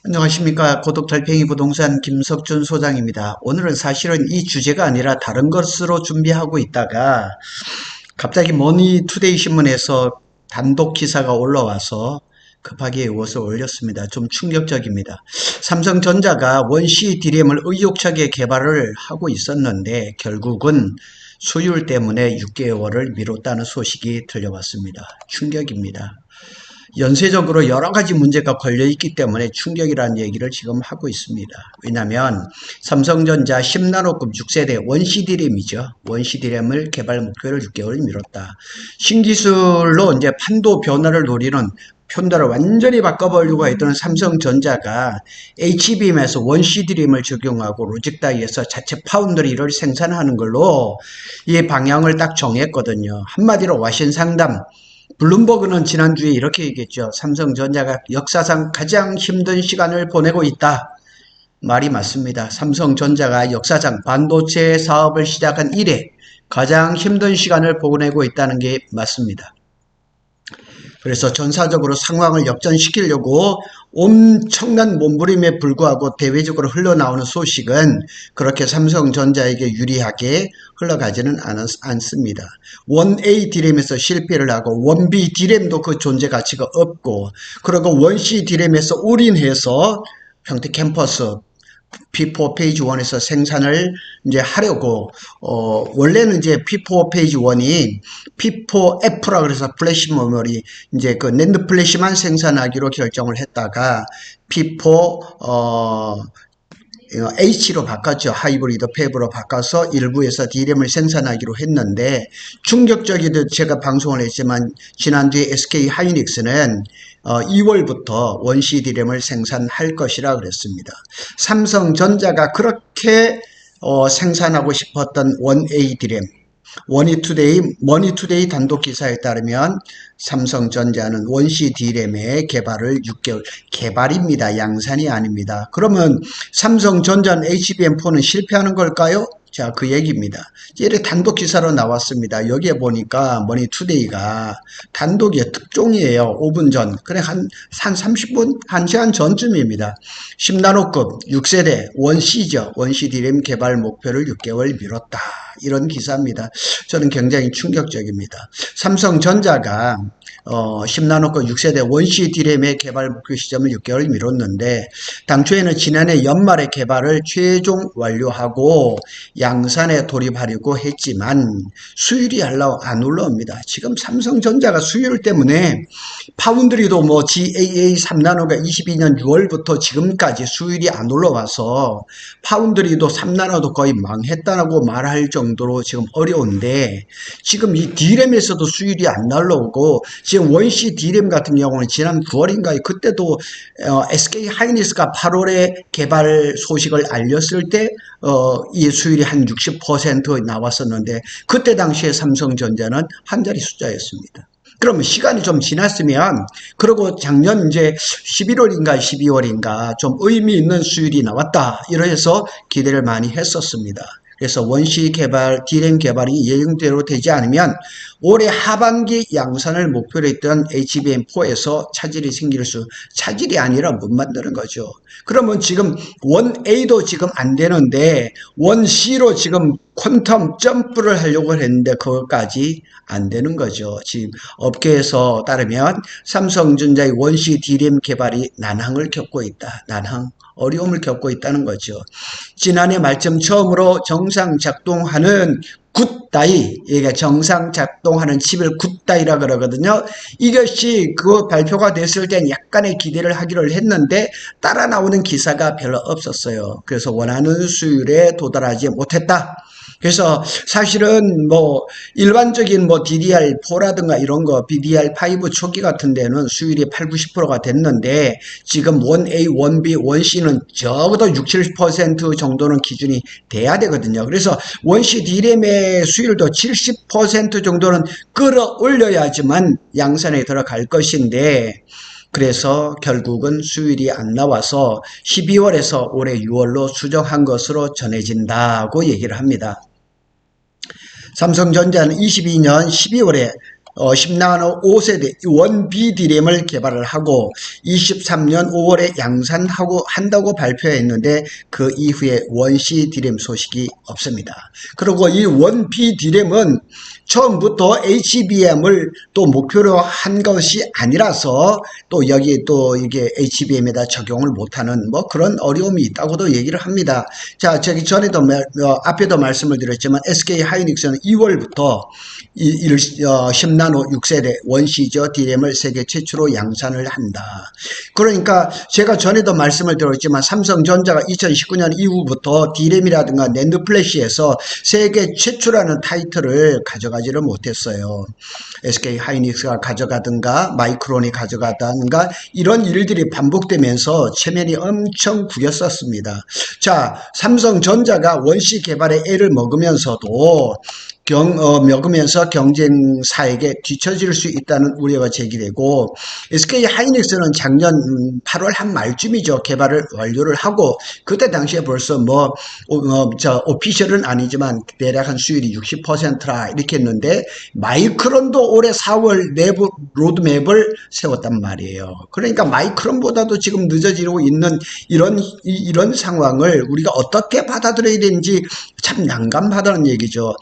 안녕하십니까. 고독달팽이 부동산 김석준 소장입니다. 오늘은 사실은 이 주제가 아니라 다른 것으로 준비하고 있다가 갑자기 머니투데이 신문에서 단독 기사가 올라와서 급하게 이것을 올렸습니다. 좀 충격적입니다. 삼성전자가 원시 D램을 의욕차게 개발을 하고 있었는데 결국은 수율 때문에 6개월을 미뤘다는 소식이 들려왔습니다. 충격입니다. 연쇄적으로 여러 가지 문제가 걸려있기 때문에 충격이라는 얘기를 지금 하고 있습니다. 왜냐하면 삼성전자 10나노급 6세대 원CD램이죠. 원CD램을 개발 목표를 6개월 미뤘다. 신기술로 이제 판도 변화를 노리는 편도를 완전히 바꿔보려고 했던 삼성전자가 HBM에서 원CD램을 적용하고 로직다이에서 자체 파운드리를 생산하는 걸로 이 방향을 딱 정했거든요. 한마디로 와신 상담. 블룸버그는 지난주에 이렇게 얘기했죠. 삼성전자가 역사상 가장 힘든 시간을 보내고 있다. 말이 맞습니다. 삼성전자가 역사상 반도체 사업을 시작한 이래 가장 힘든 시간을 보내고 있다는 게 맞습니다. 그래서 전사적으로 상황을 역전시키려고 엄청난 몸부림에 불구하고 대외적으로 흘러나오는 소식은 그렇게 삼성전자에게 유리하게 흘러가지는 않습니다. 1A D램에서 실패를 하고 1B D램도 그 존재 가치가 없고 그리고 1C D램에서 올인해서 평택 캠퍼스 P4 페이지 1에서 생산을 이제 하려고 원래는 이제 P4 페이지 1이 P4F라 그래서 플래시 메모리 이제 그 낸드 플래시만 생산하기로 결정을 했다가 P4 H로 바꿨죠. 하이브리드 팹으로 바꿔서 일부에서 D램을 생산하기로 했는데 충격적이듯 제가 방송을 했지만 지난주에 SK 하이닉스는 2월부터 원시 D램을 생산할 것이라 그랬습니다. 삼성전자가 그렇게 생산하고 싶었던 1A D램 머니투데이 단독 기사에 따르면 삼성전자는 원시 D램의 개발을 6개월 개발입니다. 양산이 아닙니다. 그러면 삼성전자는 HBM4는 실패하는 걸까요? 자, 그 얘기입니다. 이렇게 단독 기사로 나왔습니다. 여기에 보니까 머니투데이가 단독이에요. 특종이에요. 5분 전. 그래, 한 30분? 1시간 전쯤입니다. 10나노급 6세대 원C죠. 원시 D램 개발 목표를 6개월 미뤘다. 이런 기사입니다. 저는 굉장히 충격적입니다. 삼성전자가 10나노급 6세대 원시 D램의 개발 목표 시점을 6개월 미뤘는데 당초에는 지난해 연말에 개발을 최종 완료하고 양산에 돌입하려고 했지만 수율이 안 올라옵니다. 지금 삼성전자가 수율 때문에 파운드리도 뭐 GAA 3나노가 22년 6월부터 지금까지 수율이 안 올라와서 파운드리도 3나노도 거의 망했다고 말할 정도로 지금 어려운데 지금 이 D램에서도 수율이 안 날라오고 지금 원시 D램 같은 경우는 지난 9월인가요? 그때도 SK 하이닉스가 8월에 개발 소식을 알렸을 때 이 수율이 한 60% 나왔었는데 그때 당시에 삼성전자는 한 자리 숫자였습니다. 그러면 시간이 좀 지났으면 그리고 작년 이제 11월인가 12월인가 좀 의미 있는 수율이 나왔다 이래서 기대를 많이 했었습니다. 그래서 원시 개발, D램 개발이 예정대로 되지 않으면 올해 하반기 양산을 목표로 했던 HBM4에서 차질이 아니라 못 만드는 거죠. 그러면 지금 1A도 지금 안 되는데 1C로 지금 퀀텀 점프를 하려고 했는데 그것까지 안 되는 거죠. 지금 업계에서 따르면 삼성전자의 원시 D램 개발이 난항을 겪고 있다. 어려움을 겪고 있다는 거죠. 지난해 말쯤 처음으로 정상 작동하는 굿다이, 이게 정상 작동하는 칩을 굿다이라 그러거든요. 이것이 그 발표가 됐을 땐 약간의 기대를 하기를 했는데 따라 나오는 기사가 별로 없었어요. 그래서 원하는 수율에 도달하지 못했다. 그래서 사실은 뭐 일반적인 뭐 DDR4라든가 이런 거 DDR5 초기 같은 데는 수율이 8, 90%가 됐는데 지금 1A, 1B, 1C는 적어도 6, 70% 정도는 기준이 돼야 되거든요. 그래서 원시 D램의 수율도 70% 정도는 끌어올려야지만 양산에 들어갈 것인데 그래서 결국은 수율이 안 나와서 12월에서 올해 6월로 수정한 것으로 전해진다고 얘기를 합니다. 삼성전자는 22년 12월에 10나노 5세대 1B D램을 개발을 하고 23년 5월에 한다고 발표했는데 그 이후에 1C D램 소식이 없습니다. 그리고 이 1B D램은 처음부터 HBM을 또 목표로 한 것이 아니라서 또 여기 또 이게 HBM에다 적용을 못하는 뭐 그런 어려움이 있다고도 얘기를 합니다. 자, 저기 전에도 앞에도 말씀을 드렸지만 SK 하이닉스는 2월부터 10나노 6세대 원시저 D램을 세계 최초로 양산을 한다. 그러니까 제가 전에도 말씀을 드렸지만 삼성전자가 2019년 이후부터 D램이라든가 낸드 플래시에서 세계 최초라는 타이틀을 가져가지를 못했어요. SK 하이닉스가 가져가든가 마이크론이 가져가든가 이런 일들이 반복되면서 체면이 엄청 구겼었습니다. 자, 삼성전자가 원시 개발에 애를 먹으면서도 먹으면서 경쟁사에게 뒤처질 수 있다는 우려가 제기되고 SK 하이닉스는 작년 8월 한 말쯤이죠. 개발을 완료를 하고 그때 당시에 벌써 오피셜은 아니지만 대략 한 수율이 60%라 이렇게 했는데 마이크론도 올해 4월 내부 로드맵을 세웠단 말이에요. 그러니까 마이크론보다도 지금 늦어지고 있는 이런 상황을 우리가 어떻게 받아들여야 되는지 참 난감하다는 얘기죠.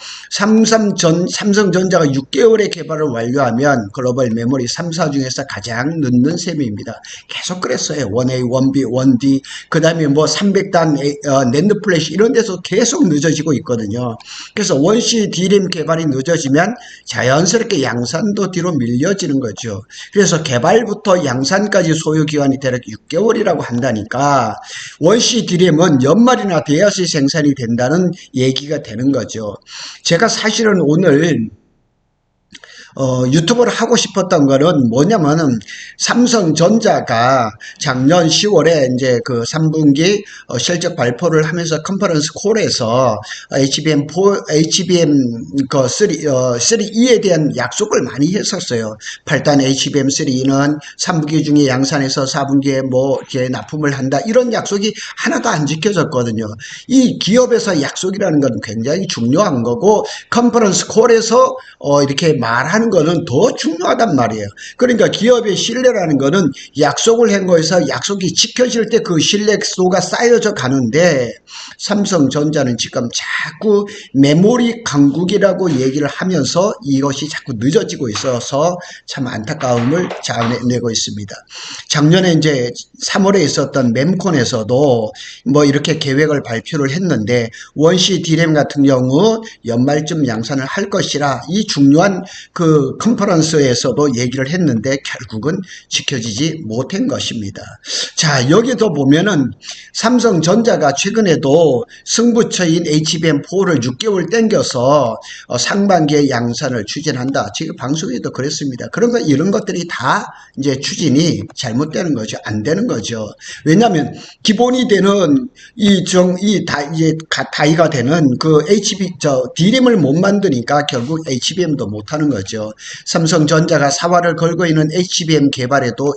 삼성전자가 6개월의 개발을 완료하면 글로벌 메모리 3사 중에서 가장 늦는 셈입니다. 계속 그랬어요. 1A, 1B, 1D, 그 다음에 뭐 300단 낸드 플래시 이런 데서 계속 늦어지고 있거든요. 그래서 원시 D램 개발이 늦어지면 자연스럽게 양산도 뒤로 밀려지는 거죠. 그래서 개발부터 양산까지 소요 기간이 대략 6개월이라고 한다니까 원시 D램은 연말이나 돼야지 생산이 된다는 얘기가 되는 거죠. 제가 사실은 오늘 유튜브를 하고 싶었던 거는 뭐냐면은 삼성전자가 작년 10월에 이제 그 3분기 실적 발표를 하면서 컨퍼런스 콜에서 HBM 3E에 대한 약속을 많이 했었어요. 8단 HBM3는 3분기 중에 양산해서 4분기에 뭐 이렇게 납품을 한다. 이런 약속이 하나도 안 지켜졌거든요. 이 기업에서 약속이라는 건 굉장히 중요한 거고 컨퍼런스 콜에서 이렇게 말하는 거는 더 중요하단 말이에요. 그러니까 기업의 신뢰라는 거는 약속을 한 거에서 약속이 지켜질 때 그 신뢰도가 쌓여져 가는데 삼성전자는 지금 자꾸 메모리 강국이라고 얘기를 하면서 이것이 자꾸 늦어지고 있어서 참 안타까움을 자아내고 있습니다. 작년에 이제 3월에 있었던 mem콘에서도 뭐 이렇게 계획을 발표를 했는데 원시 D램 같은 경우 연말쯤 양산을 할 것이라 이 중요한 그 컨퍼런스에서도 얘기를 했는데 결국은 지켜지지 못한 것입니다. 자, 여기도 보면은 삼성전자가 최근에도 승부처인 HBM4를 6개월 땡겨서 상반기에 양산을 추진한다. 지금 방송에도 그랬습니다. 이런 것들이 다 이제 추진이 잘못되는 거죠. 안 되는 거죠. 왜냐하면 기본이 되는 다이가 되는 그 D램을 못 만드니까 결국 HBM도 못 하는 거죠. 삼성전자가 사활을 걸고 있는 HBM 개발에도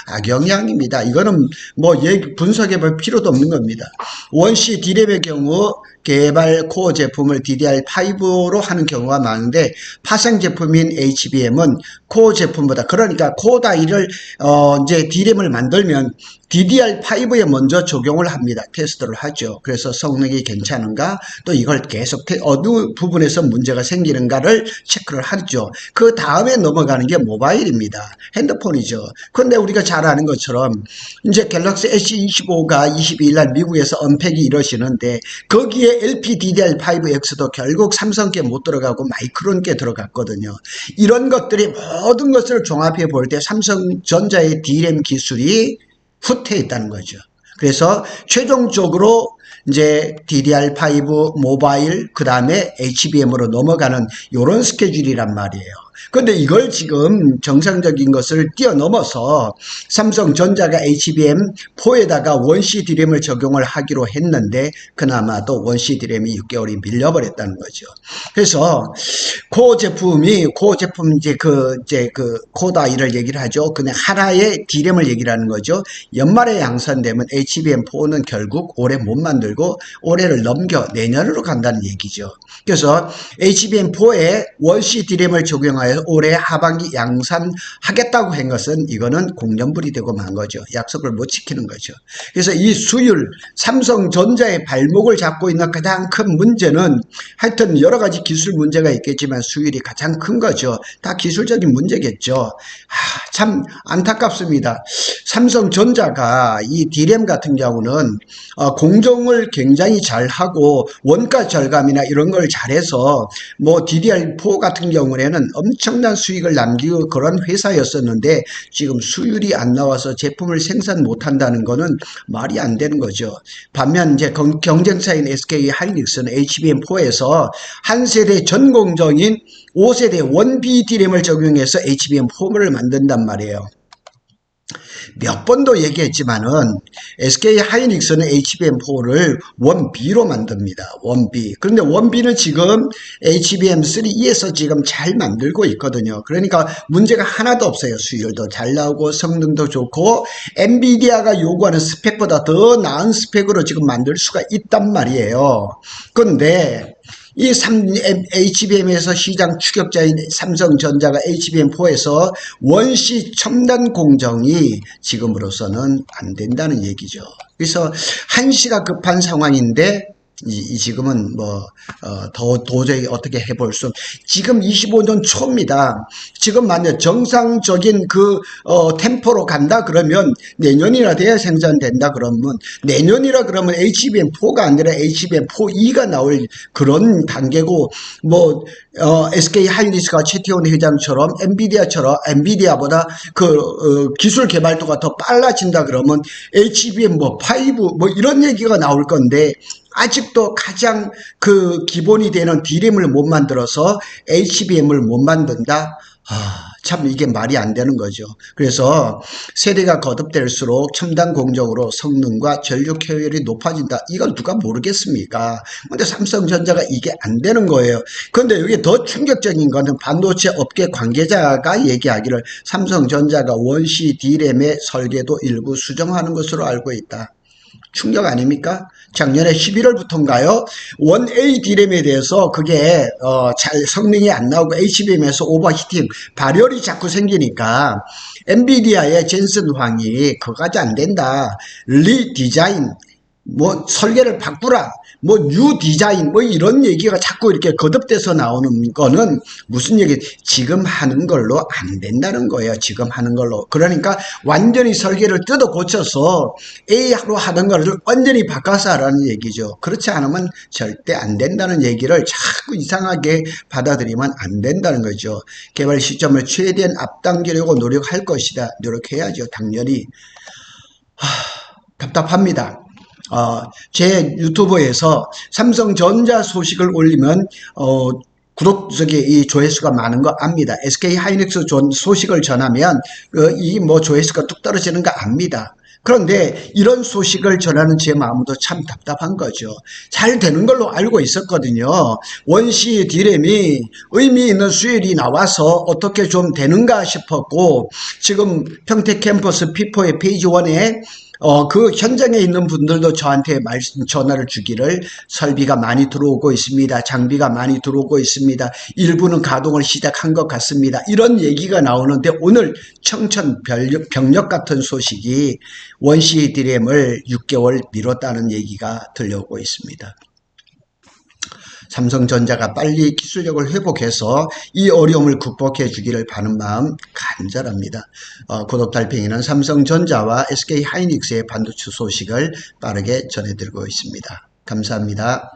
악영향입니다. 이거는 뭐 분석해 볼 필요도 없는 겁니다. 원시 D램의 경우 개발 코어 제품을 DDR5로 하는 경우가 많은데 파생 제품인 HBM은 코어 제품보다 그러니까 코어 다이를 이제 D램을 만들면 DDR5에 먼저 적용을 합니다. 테스트를 하죠. 그래서 성능이 괜찮은가 또 이걸 계속 어느 부분에서 문제가 생기는가를 체크를 하죠. 그 다음에 넘어가는 게 모바일입니다. 핸드폰이죠. 그런데 우리가 잘 아는 것처럼 이제 갤럭시 S25가 22일 날 미국에서 언팩이 이루어지는데 거기에 LPDDR5X도 결국 삼성께 못 들어가고 마이크론께 들어갔거든요. 이런 것들이 모든 것을 종합해 볼 때 삼성전자의 D램 기술이 후퇴해 있다는 거죠. 그래서 최종적으로 이제 DDR5 모바일 그 다음에 HBM으로 넘어가는 이런 스케줄이란 말이에요. 그런데 이걸 지금 정상적인 것을 뛰어넘어서 삼성전자가 HBM4에다가 원시 D램을 적용을 하기로 했는데 그나마도 원시 D램이 6개월이 밀려버렸다는 거죠. 그래서 코어 제품 이제 코다이를 얘기를 하죠. 그냥 하나의 D램을 얘기를 하는 거죠. 연말에 양산되면 HBM4는 결국 올해 못 만들고 올해를 넘겨 내년으로 간다는 얘기죠. 그래서 HBM4에 원시 D램을 적용하여 통하여 올해 하반기 양산하겠다고 한 것은 이거는 공연불이 되고 만 거죠. 약속을 못 지키는 거죠. 그래서 이 수율, 삼성전자의 발목을 잡고 있는 가장 큰 문제는 하여튼 여러 가지 기술 문제가 있겠지만 수율이 가장 큰 거죠. 다 기술적인 문제겠죠. 참 안타깝습니다. 삼성전자가 이 D램 같은 경우는 공정을 굉장히 잘하고 원가 절감이나 이런 걸 잘해서 뭐 DDR4 같은 경우에는 엄청난 수익을 남기고 그런 회사였었는데 지금 수율이 안 나와서 제품을 생산 못한다는 거는 말이 안 되는 거죠. 반면 이제 경쟁사인 SK 하이닉스는 HBM4에서 한 세대 전공정인 5세대 원B D램을 적용해서 HBM4를 만든단 말이에요. 몇 번도 얘기했지만은 SK 하이닉스는 HBM4를 원B로 만듭니다. 원B. 그런데 원B는 지금 HBM3E에서 지금 잘 만들고 있거든요. 그러니까 문제가 하나도 없어요. 수율도 잘 나오고 성능도 좋고 엔비디아가 요구하는 스펙보다 더 나은 스펙으로 지금 만들 수가 있단 말이에요. 그런데 이 HBM에서 시장 추격자인 삼성전자가 HBM4에서 원시 첨단 공정이 지금으로서는 안 된다는 얘기죠. 그래서 한시가 급한 상황인데 지금은 도저히 어떻게 해볼 수 지금 25년 초입니다. 지금 만약 정상적인 템포로 간다 그러면 내년이나 돼야 생산된다 그러면 내년이라 그러면 HBM4가 아니라 HBM4E가 나올 그런 단계고 SK 하이닉스가 최태원 회장처럼 엔비디아보다 기술 개발도가 더 빨라진다 그러면 HBM5 이런 얘기가 나올 건데 아직도 가장 기본이 되는 D램을 못 만들어서 HBM을 못 만든다? 참 이게 말이 안 되는 거죠. 그래서 세대가 거듭될수록 첨단 공정으로 성능과 전력 효율이 높아진다. 이걸 누가 모르겠습니까? 근데 삼성전자가 이게 안 되는 거예요. 그런데 여기 더 충격적인 거는 반도체 업계 관계자가 얘기하기를 삼성전자가 원시 D램의 설계도 일부 수정하는 것으로 알고 있다. 충격 아닙니까? 작년에 11월부터인가요? 1A D램에 대해서 그게 잘 성능이 안 나오고 HBM에서 오버히팅, 발열이 자꾸 생기니까 엔비디아의 젠슨 황이 그거까지 안 된다. 리디자인, 설계를 바꾸라. 뉴 디자인, 이런 얘기가 자꾸 이렇게 거듭돼서 나오는 거는 무슨 얘기, 지금 하는 걸로 안 된다는 거예요. 지금 하는 걸로. 그러니까 완전히 설계를 뜯어 고쳐서 A로 하던 거를 완전히 바꿔서 하라는 얘기죠. 그렇지 않으면 절대 안 된다는 얘기를 자꾸 이상하게 받아들이면 안 된다는 거죠. 개발 시점을 최대한 앞당기려고 노력할 것이다. 노력해야죠. 당연히. 답답합니다. 제 유튜브에서 삼성전자 소식을 올리면 이 조회수가 많은 거 압니다. SK 하이닉스 소식을 전하면 조회수가 뚝 떨어지는 거 압니다. 그런데 이런 소식을 전하는 제 마음도 참 답답한 거죠. 잘 되는 걸로 알고 있었거든요. 원시 D램이 의미 있는 수율이 나와서 어떻게 좀 되는가 싶었고 지금 평택 캠퍼스 P4의 페이지 1에 그 현장에 있는 분들도 저한테 전화를 주기를 설비가 많이 들어오고 있습니다. 장비가 많이 들어오고 있습니다. 일부는 가동을 시작한 것 같습니다. 이런 얘기가 나오는데 오늘 청천벽력 같은 소식이 원시 D램을 6개월 미뤘다는 얘기가 들려오고 있습니다. 삼성전자가 빨리 기술력을 회복해서 이 어려움을 극복해 주기를 바라는 마음 간절합니다. 구독 달팽이는 삼성전자와 SK 하이닉스의 반도체 소식을 빠르게 전해드리고 있습니다. 감사합니다.